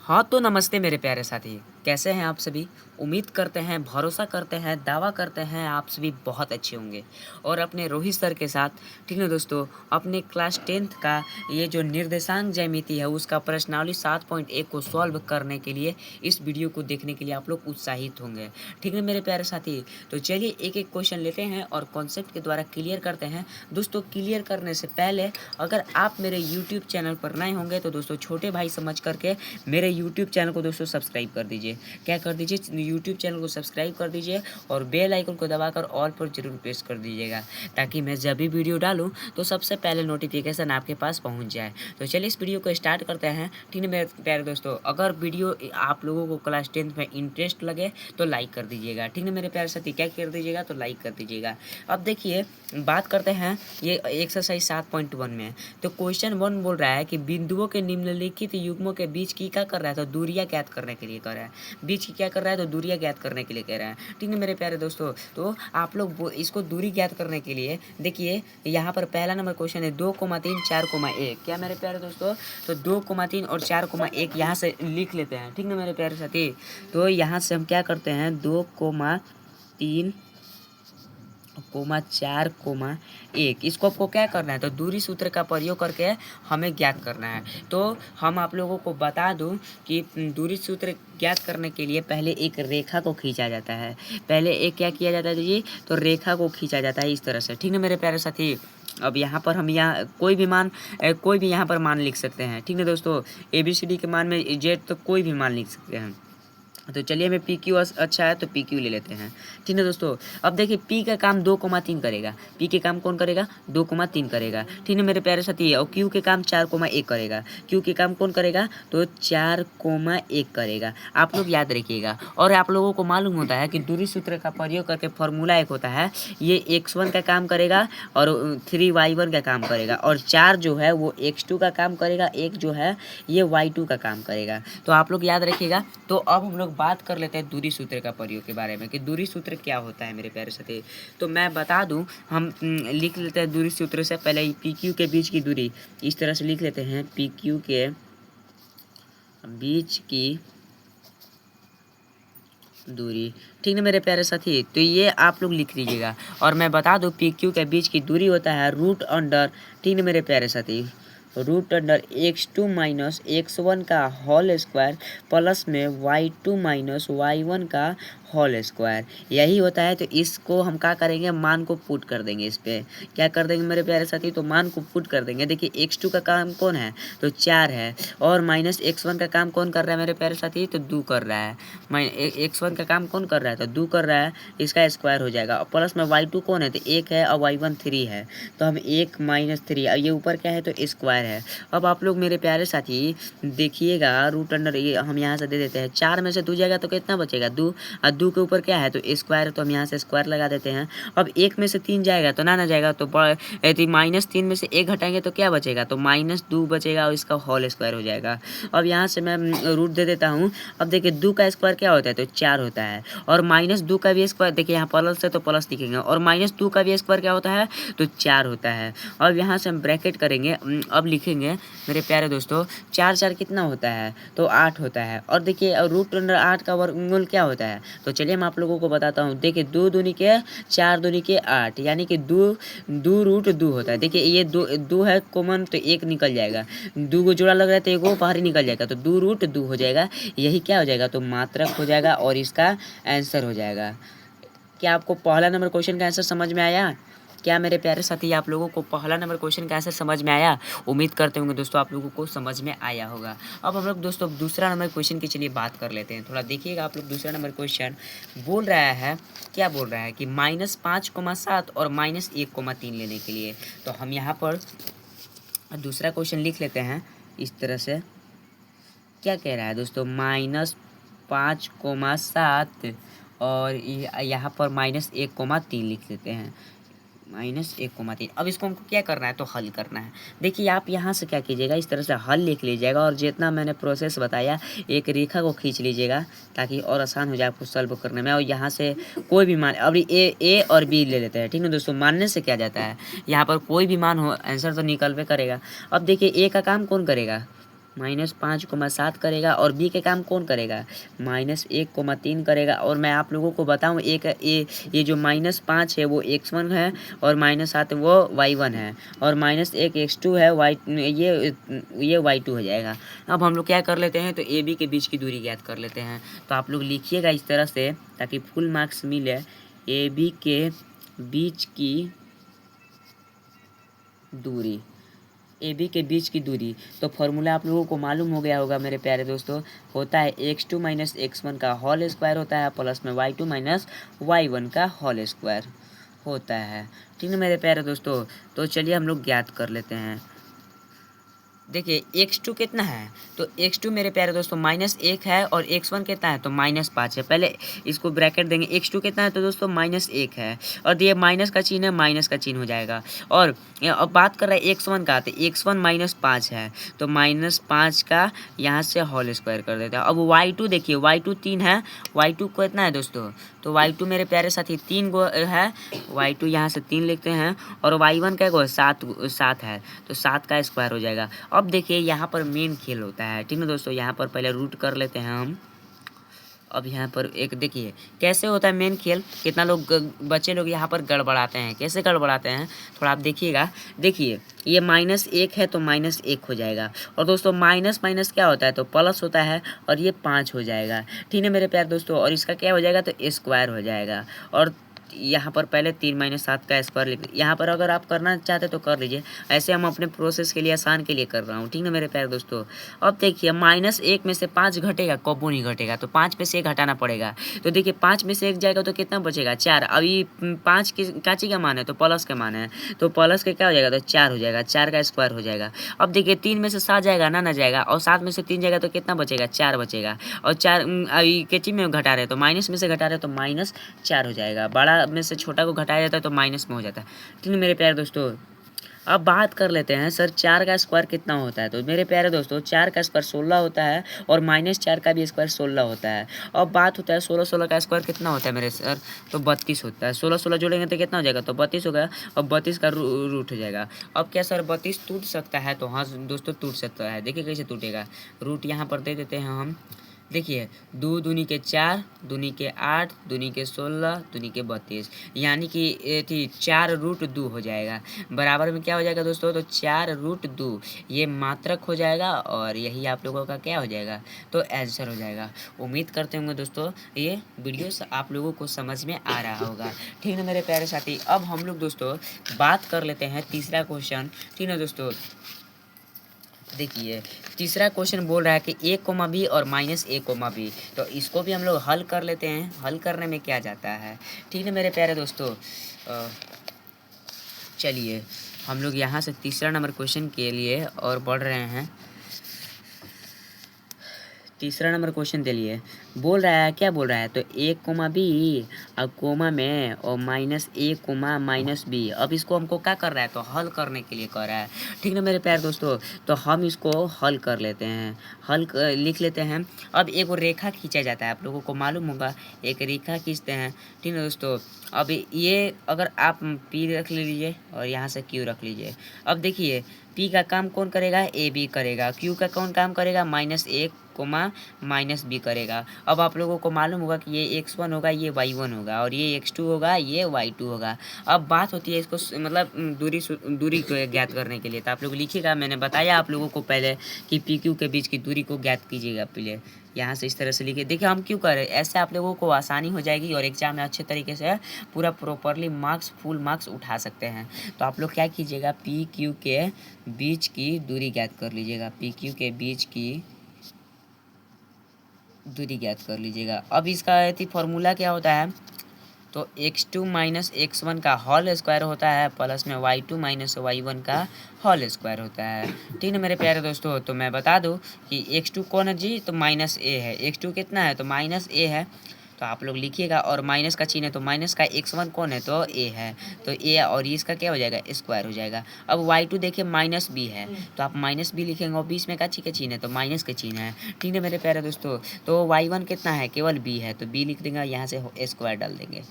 हाँ तो नमस्ते मेरे प्यारे साथी, कैसे हैं आप सभी। उम्मीद करते हैं, भरोसा करते हैं, दावा करते हैं आप सभी बहुत अच्छे होंगे और अपने रोहित सर के साथ। ठीक है दोस्तों, अपने क्लास 10th का ये जो निर्देशांक ज्यामिति है उसका प्रश्नावली 7.1 को सॉल्व करने के लिए इस वीडियो को देखने के लिए आप लोग उत्साहित होंगे। ठीक है मेरे प्यारे साथी, तो चलिए एक एक क्वेश्चन लेते हैं और कॉन्सेप्ट के द्वारा क्लियर करते हैं। दोस्तों क्लियर करने से पहले अगर आप मेरे यूट्यूब चैनल पर नए होंगे तो दोस्तों छोटे भाई समझ करके मेरे यूट्यूब चैनल को दोस्तों सब्सक्राइब कर दीजिए। क्या कर दीजिए, यूट्यूब चैनल को सब्सक्राइब कर दीजिए और बेल आइकन को दबाकर ऑल पर जरूर प्रेस कर दीजिएगा ताकि मैं जब भी वीडियो डालूं तो सबसे पहले नोटिफिकेशन आपके पास पहुंच जाए। तो चलिए इस वीडियो को स्टार्ट करते हैं। ठीक है मेरे प्यारे दोस्तों, अगर वीडियो आप लोगों को क्लास 10th में इंटरेस्ट लगे तो लाइक कर दीजिएगा। ठीक है मेरे प्यारे साथी, क्या कर दीजिएगा तो लाइक कर दीजिएगा। अब देखिए बात करते हैं ये एक्सरसाइज 7.1 में। तो क्वेश्चन 1 बोल रहा है कि बिंदुओं के निम्नलिखित युग्मों के बीच की क्या कर रहा है, तो दूरियां ज्ञात करने के लिए कर रहा है। बीच की क्या कर रहा है, तो दूरियां ज्ञात करने के लिए कह रहा है। ठीक है मेरे प्यारे दोस्तों, तो आप लोग इसको दूरी ज्ञात करने के लिए देखिए यहाँ पर पहला नंबर क्वेश्चन है 2,3 4,1। क्या मेरे प्यारे दोस्तों, तो 2,3 और 4,1 यहाँ से लिख लेते हैं। ठीक है मेरे प्यारे साथी, तो यहाँ से हम क्या करते हैं 2,3 4,1 इसको आपको क्या करना है, तो दूरी सूत्र का प्रयोग करके हमें ज्ञात करना है। तो हम आप लोगों को बता दूं कि दूरी सूत्र ज्ञात करने के लिए पहले एक रेखा को खींचा जाता है। पहले एक क्या किया जाता है जी, तो रेखा को खींचा जाता है इस तरह से। ठीक है मेरे प्यारे साथी, अब यहाँ पर हम यहाँ कोई भी यहाँ पर मान लिख सकते हैं। ठीक है दोस्तों, ABCD के मान में जेड तो कोई भी मान लिख सकते हैं। तो चलिए हमें PQ अच्छा है तो PQ ले लेते हैं। ठीक है दोस्तों, अब देखिए P का काम 2,3 करेगा। P के काम कौन करेगा, 2,3 करेगा। ठीक है मेरे प्यारे साथी, और Q के काम 4,1 करेगा। Q के काम कौन करेगा, तो 4,1 करेगा। आप लोग याद रखिएगा। और आप लोगों को मालूम होता है कि दूरी सूत्र का प्रयोग करके फॉर्मूला एक होता है, ये x1 का काम करेगा और 3y1 का काम करेगा, और 4 जो है वो x2 का काम करेगा, एक जो है ये y2 का काम करेगा। तो आप लोग याद रखिएगा। तो अब हम लोग बात कर लेते हैं दूरी सूत्र का प्रयोग के बारे में कि दूरी सूत्र क्या होता है मेरे प्यारे साथी। तो मैं बता दूं, हम लिख लेते हैं दूरी सूत्र से पहले PQ के बीच की दूरी इस तरह से लिख लेते हैं। PQ के बीच की दूरी, ठीक है मेरे प्यारे साथी, तो ये आप लोग लिख लीजिएगा। और मैं बता दूं PQ के बीच की दूरी होता है रूट अंडर, ठीक है मेरे प्यारे साथी, root under x2 minus x1 का होल स्क्वायर प्लस में y2 माइनस y1 का होल स्क्वायर, यही होता है। तो इसको हम क्या करेंगे, मान को पुट कर देंगे। इस पर क्या कर देंगे मेरे प्यारे साथी, तो मान को पुट कर देंगे। देखिए x2 का काम कौन है, तो 4 है, और माइनस x1 का काम कौन कर रहा है मेरे प्यारे साथी, तो 2 कर रहा है। x1 का काम कौन कर रहा है, तो 2 कर रहा है, इसका स्क्वायर हो जाएगा। और प्लस में y2 कौन है, तो 1 है, और y1 3 है, तो हम 1 माइनस 3, और ये ऊपर क्या है, तो स्क्वायर है। अब आप लोग मेरे प्यारे साथी देखिएगा, रूट अंडर ये हम यहाँ से दे देते हैं, 4 में से 2 जाएगा तो कितना बचेगा, 2, और 2 के ऊपर क्या है, तो स्क्वायर, तो हम यहाँ से स्क्वायर लगा देते हैं। अब 1 में से 3 जाएगा तो ना जाएगा, तो -3 में से 1 घटाएंगे तो क्या बचेगा, तो -2 बचेगा, और इसका होल स्क्वायर हो जाएगा। अब यहाँ से मैं रूट दे देता हूँ। अब देखिए 2 का स्क्वायर क्या होता है, तो 4 होता है, और -2 का भी स्क्वायर, देखिए यहाँ प्लस है तो प्लस लिखेंगे, और -2 का भी स्क्वायर क्या होता है, तो 4 होता है। अब यहाँ से हम ब्रैकेट करेंगे, अब लिखेंगे मेरे प्यारे दोस्तों, 4 4 कितना होता है, तो 8 होता है। और देखिए रूट अंडर 8 का वर्गमूल क्या होता है, तो चलिए मैं आप लोगों को बताता हूँ। देखिए 2 दूनी के 4 दूनी के 8, यानी कि 2 रूट 2 होता है। देखिए ये 2 है कॉमन, तो 1 निकल जाएगा, 2 को जोड़ा लग रहा है तो 1 बाहर ही निकल जाएगा, तो 2 रूट 2 हो जाएगा। यही क्या हो जाएगा, तो मात्रक हो जाएगा, और इसका आंसर हो जाएगा। क्या आपको पहला नंबर क्वेश्चन का आंसर समझ में आया? क्या मेरे प्यारे साथी आप लोगों को पहला नंबर क्वेश्चन का आंसर समझ में आया? उम्मीद करते होंगे दोस्तों आप लोगों को समझ में आया होगा। अब हम लोग दोस्तों दूसरा नंबर क्वेश्चन की चलिए बात कर लेते हैं। थोड़ा देखिएगा आप लोग, दूसरा नंबर क्वेश्चन बोल रहा है, क्या बोल रहा है कि -5,7 और -1,3 लेने के लिए। तो हम यहाँ पर दूसरा क्वेश्चन लिख लेते हैं इस तरह से। क्या कह रहा है दोस्तों, -5,7 और यहाँ पर -1,3 लिख लेते हैं, -1,3। अब इसको हमको क्या करना है, तो हल करना है। देखिए आप यहाँ से क्या कीजिएगा, इस तरह से हल लिख लीजिएगा, और जितना मैंने प्रोसेस बताया एक रेखा को खींच लीजिएगा ताकि और आसान हो जाए आपको सॉल्व करने में। और यहाँ से कोई भी मान, अभी ए और बी ले लेते हैं। ठीक है दोस्तों, मानने से क्या जाता है, यहाँ पर कोई भी मान हो आंसर तो निकलवे करेगा। अब देखिए ए का काम कौन करेगा, -5,7 करेगा और बी के काम कौन करेगा, -1,3 करेगा। और मैं आप लोगों को बताऊं एक ये जो -5 है वो x1 है और -7 वो y1 है और -1 x2 है ये y2 हो जाएगा। अब हम लोग क्या कर लेते हैं, तो ए बी के बीच की दूरी ज्ञात कर लेते हैं। तो आप लोग लिखिएगा इस तरह से ताकि फुल मार्क्स मिले। ए बी के बीच की दूरी, ए बी के बीच की दूरी, तो फॉर्मूला आप लोगों को मालूम हो गया होगा मेरे प्यारे दोस्तों, होता है x2 - x1 का होल स्क्वायर होता है प्लस में y2 - y1 का होल स्क्वायर होता है। ठीक है मेरे प्यारे दोस्तों, तो चलिए हम लोग ज्ञात कर लेते हैं। देखिए x2 कितना है, तो x2 मेरे प्यारे दोस्तों -1 है और x1 कितना है, तो -5 है। पहले इसको ब्रैकेट देंगे, x2 कितना है, तो दोस्तों -1 है और ये माइनस का चिन्ह है, माइनस का चिन्ह हो जाएगा। और अब बात कर रहे हैं x1 का, तो x1 -5 है तो -5 का यहाँ से होल स्क्वायर कर देते हैं। अब y2 देखिए, y2 3 है, y2 कितना है दोस्तों, तो y2 मेरे प्यारे साथी 3 गो है, y2 यहाँ से 3 लिखते हैं और y1 का गो 7 है तो 7 का स्क्वायर हो जाएगा। अब देखिए यहाँ पर मेन खेल होता है, ठीक है दोस्तों, यहाँ पर पहले रूट कर लेते हैं हम। अब यहाँ पर एक देखिए कैसे होता है मेन खेल, कितना लोग बच्चे लोग यहाँ पर गड़बड़ाते हैं, कैसे गड़बड़ाते हैं थोड़ा आप देखिएगा। देखिए ये -1 है तो -1 हो जाएगा और दोस्तों माइनस माइनस क्या होता है, तो प्लस होता है और ये 5 हो जाएगा। ठीक है मेरे प्यारे दोस्तों, और इसका क्या हो जाएगा, तो स्क्वायर हो जाएगा। और यहाँ पर पहले 3 - 7 का स्क्वायर लिख, यहाँ पर अगर आप करना चाहते तो कर लीजिए, ऐसे हम अपने प्रोसेस के लिए आसान के लिए कर रहा हूँ। ठीक है मेरे प्यारे दोस्तों, अब देखिए -1 में से 5 घटेगा, कबो नहीं घटेगा, तो 5 में से 1 हटाना पड़ेगा। तो देखिए 5 में से 1 जाएगा तो कितना बचेगा, 4। अभी 5 की काची का मान है, तो प्लस का मान है, तो प्लस का क्या हो जाएगा, तो 4 हो जाएगा, 4 का स्क्वायर हो जाएगा। अब देखिए 3 में से 7 जाएगा ना जाएगा और 7 में से 3 जाएगा तो कितना बचेगा, 4 बचेगा। और 4 अभी केची में घटा रहे तो माइनस में से घटा रहे तो -4 हो जाएगा। बड़ा में से छोटा को घटाया जाता है तो माइनस में हो जाता है। ठीक है मेरे प्यारे दोस्तों, अब बात कर लेते हैं सर 4 का स्क्वायर कितना होता है। तो मेरे प्यारे दोस्तों 4 का स्क्वायर 16 होता है और -4 का भी स्क्वायर 16 होता है। अब बात होता है 16 का स्क्वायर कितना होता है मेरे सर, तो 32 होता है। 16 जोड़ेंगे तो कितना हो जाएगा, तो 32 हो गया और 32 का रूट हो जाएगा। अब क्या सर 32 टूट सकता है, तो हाँ दोस्तों टूट सकता है। देखिए कैसे टूटेगा, रूट यहाँ पर दे देते हैं हम। देखिए 2 दूनी के 4, दूनी के 8, दूनी के 16, दूनी के 32, यानी कि थी 4√2 हो जाएगा। बराबर में क्या हो जाएगा दोस्तों, तो 4√2 ये मात्रक हो जाएगा और यही आप लोगों का क्या हो जाएगा, तो आंसर हो जाएगा। उम्मीद करते होंगे दोस्तों ये वीडियो आप लोगों को समझ में आ रहा होगा। ठीक है मेरे प्यारे साथी, अब हम लोग दोस्तों बात कर लेते हैं तीसरा क्वेश्चन। ठीक है दोस्तों, देखिए तीसरा क्वेश्चन बोल रहा है कि a, b और -a, b, तो इसको भी हम लोग हल कर लेते हैं। हल करने में क्या जाता है, ठीक है मेरे प्यारे दोस्तों। चलिए हम लोग यहाँ से तीसरा नंबर क्वेश्चन के लिए और बढ़ रहे हैं। तीसरा नंबर क्वेश्चन के लिए बोल रहा है, क्या बोल रहा है, तो a, b और कोमा में और -a, -b। अब इसको हमको क्या कर रहा है, तो हल करने के लिए कर रहा है। ठीक है मेरे प्यारे दोस्तों, तो हम इसको हल कर लेते हैं, लिख लेते हैं। अब एक रेखा खींचा जाता है, आप लोगों को मालूम होगा, एक रेखा खींचते हैं। ठीक है दोस्तों, अब ये अगर आप p रख लीजिए और यहाँ से q रख लीजिए। अब देखिए p का काम कौन करेगा, ab करेगा, q का कौन काम करेगा, -1, -b करेगा। अब आप लोगों को मालूम होगा कि ये x1 होगा, ये y1 होगा और ये x2 होगा, ये y2 होगा। अब बात होती है इसको मतलब दूरी को ज्ञात करने के लिए, तो आप लोग लिखिएगा। मैंने बताया आप लोगों को पहले कि पी क्यू के बीच की दूरी को ज्ञात कीजिएगा। पहले यहाँ से इस तरह से लिखिए। देखिए हम क्यों कर रहे हैं, ऐसे आप लोगों को आसानी हो जाएगी और एग्जाम में अच्छे तरीके से पूरा प्रॉपरली फुल मार्क्स उठा सकते हैं। तो आप लोग क्या कीजिएगा, पी क्यू के बीच की दूरी ज्ञात कर लीजिएगा, पी क्यू के बीच की दूरी ज्ञात कर लीजिएगा। अब इसका फॉर्मूला क्या होता है, तो x2 - x1 का होल स्क्वायर होता है प्लस में y2 - y1 का होल स्क्वायर होता है। ठीक है मेरे प्यारे दोस्तों, तो मैं बता दूं कि x2 कौन है जी, तो -a है। x2 कितना है, तो -a है, तो आप लोग लिखिएगा। और माइनस का चिन्ह है, तो माइनस का x1 कौन है, तो a है, तो a और इसका क्या हो जाएगा, स्क्वायर हो जाएगा। अब y2 देखिए -b है, तो आप -b लिखेंगे और बीच में का चिन्ह है, तो माइनस का चिन्ह है। ठीक है मेरे प्यारे दोस्तों, तो y1 कितना है, केवल b है, तो b लिख देंगे, यहाँ से स्क्वायर डाल देंगे।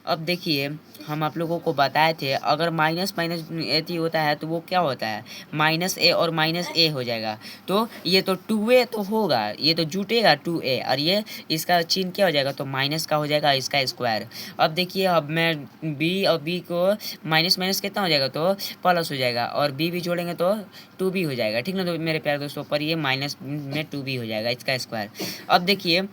अब देखिए हम आप लोगों को बताए थे अगर माइनस माइनस एथी होता है तो वो क्या होता है, माइनस ए और माइनस ए हो जाएगा। तो ये तो 2a तो होगा, ये तो जुटेगा 2a, और ये इसका चिन्ह क्या हो जाएगा, तो माइनस का हो जाएगा इसका स्क्वायर। अब देखिए अब मैं b और b को माइनस माइनस कितना हो जाएगा, तो प्लस हो जाएगा, और b भी जोड़ेंगे तो 2b हो जाएगा। ठीक ना तो मेरे प्यारे दोस्तों, पर ये माइनस में 2b हो जाएगा इसका स्क्वायर। अब देखिए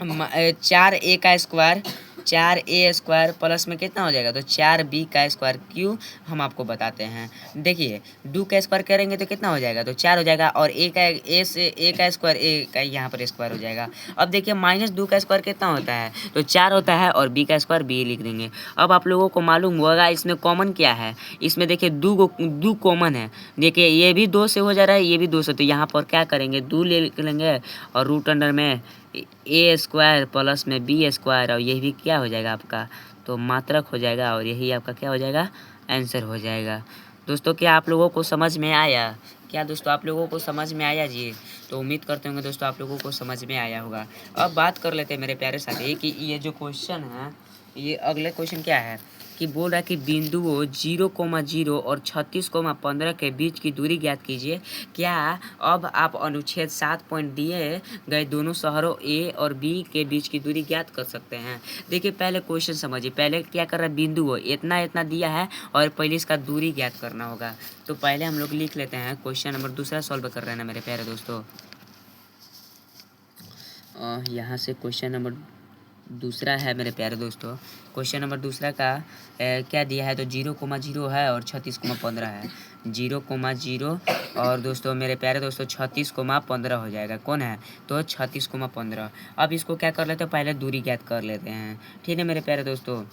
4a का स्क्वायर, 4a² प्लस में कितना हो जाएगा, तो 4b का स्क्वायर। क्यों, हम आपको बताते हैं। देखिए 2 का स्क्वायर करेंगे तो कितना हो जाएगा, तो 4 हो जाएगा, और a का स्क्वायर a का यहाँ पर स्क्वायर हो जाएगा। अब देखिए -2 का स्क्वायर कितना होता है, तो 4 होता है, और b का स्क्वायर b लिख देंगे। अब आप लोगों को मालूम होगा इसमें कॉमन क्या है, इसमें देखिए 2 कॉमन है। देखिए ये भी 2 से हो जा रहा है, ये भी 2 से, तो यहाँ पर क्या करेंगे, 2 ले लेंगे, और रूट अंडर में a² प्लस में b², और यही भी क्या हो जाएगा आपका, तो मात्रक हो जाएगा, और यही आपका क्या हो जाएगा, आंसर हो जाएगा। दोस्तों क्या आप लोगों को समझ में आया, क्या दोस्तों आप लोगों को समझ में आया जी? तो उम्मीद करते होंगे दोस्तों आप लोगों को समझ में आया होगा। अब बात कर लेते हैं मेरे प्यारे साथी कि ये जो क्वेश्चन है, ये अगले क्वेश्चन क्या है कि बोल रहा है कि बिंदुओं 0,0 और 36,15 के बीच की दूरी ज्ञात कीजिए। क्या अब आप अनुच्छेद 7 पॉइंट दिए गए दोनों शहरों ए और बी के बीच की दूरी ज्ञात कर सकते हैं। देखिए पहले क्वेश्चन समझिए, पहले क्या कर रहा है, बिंदुओं इतना इतना दिया है और पहले इसका दूरी ज्ञात करना होगा। तो पहले हम लोग लिख लेते हैं, क्वेश्चन नंबर दूसरा सॉल्व कर रहे हैं ना मेरे प्यारे दोस्तों। यहाँ से क्वेश्चन नंबर दूसरा है मेरे प्यारे दोस्तों। क्वेश्चन नंबर दूसरा का क्या दिया है, तो 0,0 है और 36,15 है। 0,0 और दोस्तों मेरे प्यारे दोस्तों 36,15 हो जाएगा। कौन है, तो 36,15। अब इसको क्या कर लेते हैं, पहले दूरी ज्ञात कर लेते हैं। ठीक है मेरे प्यारे दोस्तों,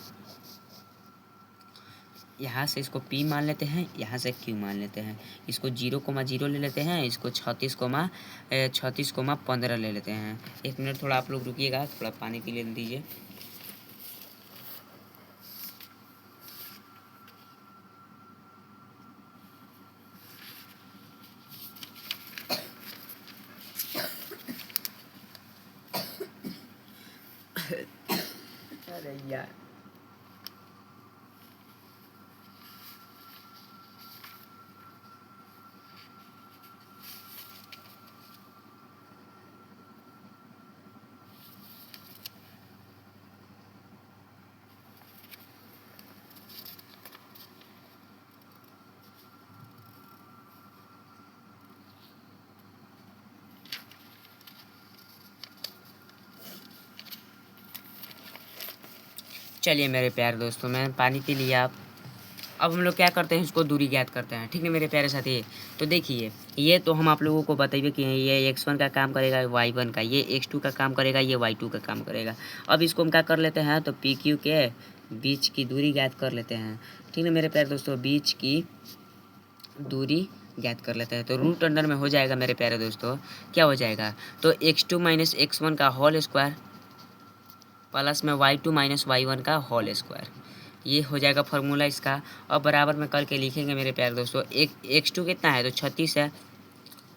यहाँ से इसको P मान लेते हैं, यहाँ से Q मान लेते हैं। इसको 0,0 ले लेते हैं, इसको 36,15 ले लेते हैं। एक मिनट थोड़ा आप लोग रुकिएगा, थोड़ा पानी पी लेने दीजिए। अरे यार चलिए मेरे प्यारे दोस्तों, मैं पानी पी लिया। अब हम लोग क्या करते हैं, इसको दूरी ज्ञात करते हैं। ठीक है मेरे प्यारे साथी, तो देखिए ये तो हम आप लोगों को बताइए कि ये x1 का काम करेगा, y1 का, ये x2 का काम करेगा, ये y2 का काम करेगा। अब इसको हम क्या कर लेते हैं, तो PQ के बीच की दूरी ज्ञात कर लेते हैं। ठीक है मेरे प्यारे दोस्तों, बीच की दूरी ज्ञात कर लेते हैं। तो रूट अंडर में हो जाएगा मेरे प्यारे दोस्तों, क्या हो जाएगा, तो x2 - x1 का होल स्क्वायर प्लस में y2 - y1 का होल स्क्वायर। ये हो जाएगा फार्मूला इसका। अब बराबर में करके लिखेंगे मेरे प्यारे दोस्तों, एक x2 कितना है, तो 36 है,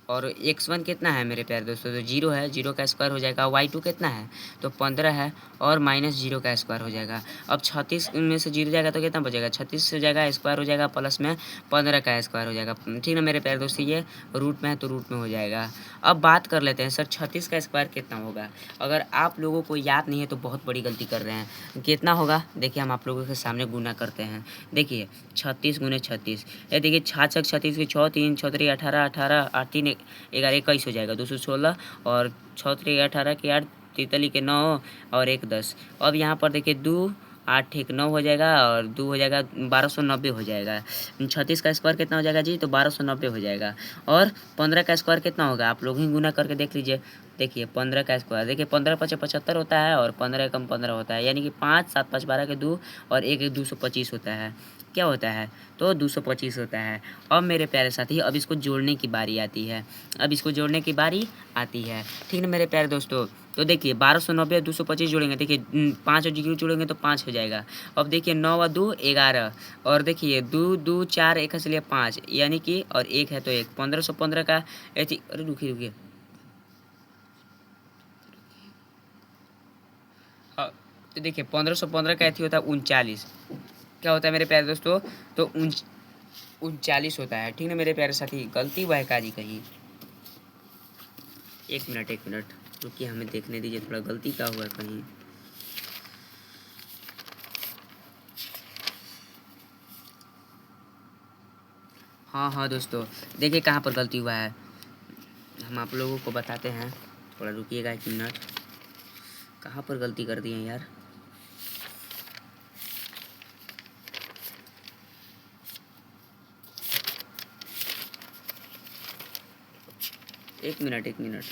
और x1 कितना है मेरे प्यारे दोस्तों, तो 0 है, 0 का स्क्वायर हो जाएगा। y2 कितना है, तो 15 है, और -0 का स्क्वायर हो जाएगा। अब 36 में से 0 जाएगा तो कितना बचेगा, 36 हो जाएगा, स्क्वायर हो जाएगा, प्लस में 15 का स्क्वायर हो जाएगा। ठीक है मेरे प्यारे दोस्तों, ये रूट में है तो रूट में हो जाएगा। अब बात कर लेते हैं सर 36 का स्क्वायर कितना होगा। अगर आप लोगों को याद नहीं है तो बहुत बड़ी गलती कर रहे हैं। कितना होगा, देखिए हम आप लोगों के सामने गुना करते हैं। देखिए 36 × 36, ये देखिए 6 36 की 6 3 6 3 18 18 8 3 11 21 हो जाएगा, 216, और 6 3 18 के 8 43 के 9 और 1 10। अब यहाँ पर देखिए 2 8 1 9 हो जाएगा, और 2 हो जाएगा, 1290 हो जाएगा। 36 का स्क्वायर कितना हो जाएगा जी, तो 1290 हो जाएगा। और 15 का स्क्वायर कितना होगा, आप लोग ही गुना करके देख लीजिए। देखिए 15 का स्क्वायर, देखिए 15 × 5 = 75 होता है, और 15 × 15 होता है, यानी कि 5 7 5 12 के 2, और 1 1 225 होता है। क्या होता है, तो 225 होता है। अब मेरे प्यारे साथी, अब इसको जोड़ने की बारी आती है। अब इसको जोड़ने की बारी आती है, ठीक है मेरे प्यारे दोस्तों। तो देखिए 1290 225 जोड़ेंगे, देखिए 5 और 0 जोड़ेंगे तो 5 हो जाएगा। अब देखिए 9 और 2 11, और देखिए 2 2 4 1 इसलिए 5, यानी कि, और 1 है तो 1, 1515 का। अरे रुकिए, हाँ तो देखिए 1515 का एथी होता है 39, क्या होता है मेरे प्यारे दोस्तों, तो 39 होता है। ठीक ना मेरे प्यारे साथी, गलती हुआ है काजी कहीं। एक मिनट रुकिए, हमें देखने दीजिए थोड़ा गलती क्या हुआ है कहीं। हाँ दोस्तों, देखिए कहाँ पर गलती हुआ है, हम आप लोगों को बताते हैं, थोड़ा रुकिएगा 1 मिनट। कहाँ पर गलती कर दी है यार। एक मिनट।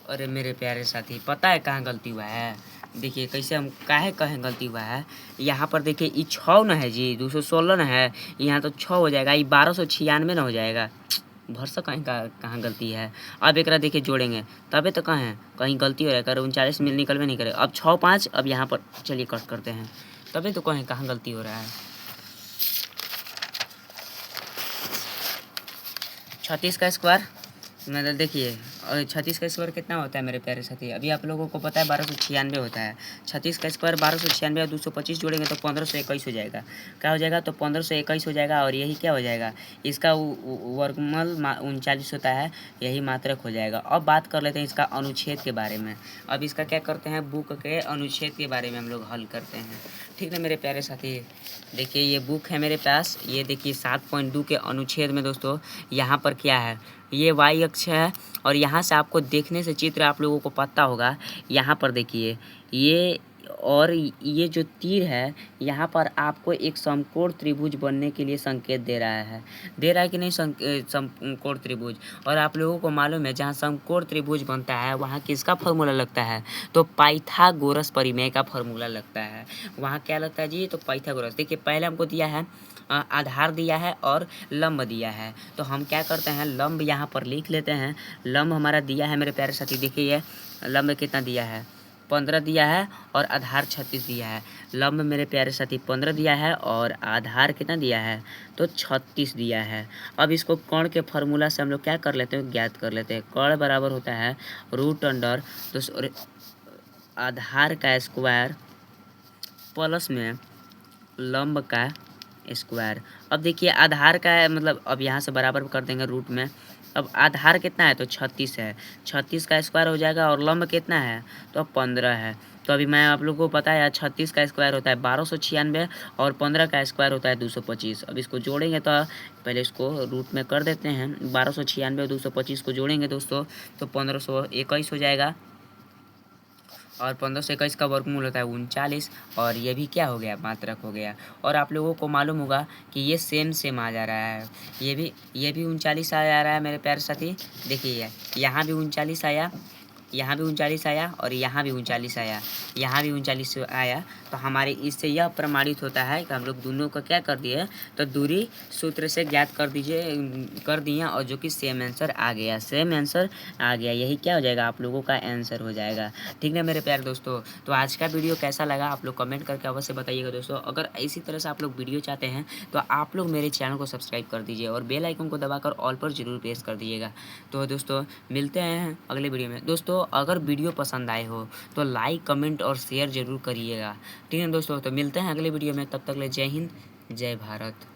अरे मेरे प्यारे साथी, पता है कहाँ गलती हुआ है। देखिए कैसे हम काहे कहें गलती हुआ है। यहाँ पर देखिए ये 6 न है जी, 216 न है, यहाँ तो 6 हो जाएगा, ये 1296 न हो जाएगा। भरसा कहीं कहाँ गलती है। अब एक देखिए जोड़ेंगे तबे तो कहीं गलती हो रहा है, कर 39 मिल निकलवे नहीं करे। अब 6 5, अब यहाँ पर चलिए कट करते हैं, तबे तो कहाँ गलती हो रहा है। 36 का स्क्वायर, मतलब देखिए 36 का स्क्वायर कितना होता है मेरे प्यारे साथी, अभी आप लोगों को पता है 1296 होता है। 36 का स्क्वायर 1296 और 225 जोड़ेंगे तो 1521 हो जाएगा। क्या हो जाएगा, तो 1521 हो जाएगा। और यही क्या हो जाएगा, इसका वर्गमूल 39 होता है, यही मात्रक हो जाएगा। अब बात कर लेते हैं इसका अनुच्छेद के बारे में। अब इसका क्या करते हैं, बुक के अनुच्छेद के बारे में हम लोग हल करते हैं। ठीक है मेरे प्यारे साथी, देखिए ये बुक है मेरे पास, ये देखिए 7.2 के अनुच्छेद में दोस्तों यहाँ पर क्या है, ये वाई अक्ष है। और यहाँ से आपको देखने से चित्र आप लोगों को पता होगा, यहाँ पर देखिए ये, और ये जो तीर है यहाँ पर आपको एक समकोण त्रिभुज बनने के लिए संकेत दे रहा है कि नहीं, समकोण त्रिभुज। और आप लोगों को मालूम है जहाँ समकोण त्रिभुज बनता है वहाँ किसका फॉर्मूला लगता है, तो पाइथागोरस परिमेय का फॉर्मूला लगता है। वहाँ क्या लगता है जी, तो पाइथागोरस। देखिए पहले हमको दिया है आधार दिया है और लंब दिया है, तो हम क्या करते हैं, लंब यहाँ पर लिख लेते हैं। लंब हमारा दिया है मेरे प्यारे साथी, देखिए ये लंब कितना दिया है, 15 दिया है, और आधार 36 दिया है। लंब मेरे प्यारे साथी 15 दिया है और आधार कितना दिया है, तो 36 दिया है। अब इसको कर्ण के फार्मूला से हम लोग क्या कर लेते हैं, ज्ञात कर लेते हैं। कर्ण बराबर होता है रूट अंडर तो आधार का स्क्वायर प्लस में लंब का स्क्वायर। अब देखिए आधार का है, मतलब अब यहाँ से बराबर कर देंगे रूट में। अब आधार कितना है, तो 36 है, 36 का स्क्वायर हो जाएगा। और लंब कितना है, तो 15 है। तो अभी मैं आप लोगों को पता है 36 का स्क्वायर होता है 1296 और 15 का स्क्वायर होता है 225। अब इसको जोड़ेंगे तो पहले इसको रूट में कर देते हैं। 1296 और 225 को जोड़ेंगे दोस्तों तो 1521 हो जाएगा। और 1521 का वर्गमूल होता है 39, और ये भी क्या हो गया, मात्रक हो गया। और आप लोगों को मालूम होगा कि ये सेम आ जा रहा है, ये भी 39 आ जा रहा है मेरे प्यारे साथी। देखिए यहाँ भी 39 आया, यहाँ भी 39 आया, और यहाँ भी 39 आया, यहाँ भी 39 आया। तो हमारे इससे यह प्रमाणित होता है कि हम लोग दोनों का क्या कर दिए, तो दूरी सूत्र से ज्ञात कर दिए, और जो कि सेम आंसर आ गया, यही क्या हो जाएगा, आप लोगों का आंसर हो जाएगा। ठीक है मेरे प्यारे दोस्तों, तो आज का वीडियो कैसा लगा आप लोग कमेंट करके अवश्य बताइएगा दोस्तों। अगर इसी तरह से आप लोग वीडियो चाहते हैं तो आप लोग मेरे चैनल को सब्सक्राइब कर दीजिए और बेल आइकन को दबाकर ऑल पर जरूर प्रेस कर दीजिएगा। तो दोस्तों मिलते हैं अगले वीडियो में। दोस्तों अगर वीडियो पसंद आए हो तो लाइक कमेंट और शेयर जरूर करिएगा। ठीक है दोस्तों, तो मिलते हैं अगले वीडियो में, तब तक ले जय हिंद जय भारत।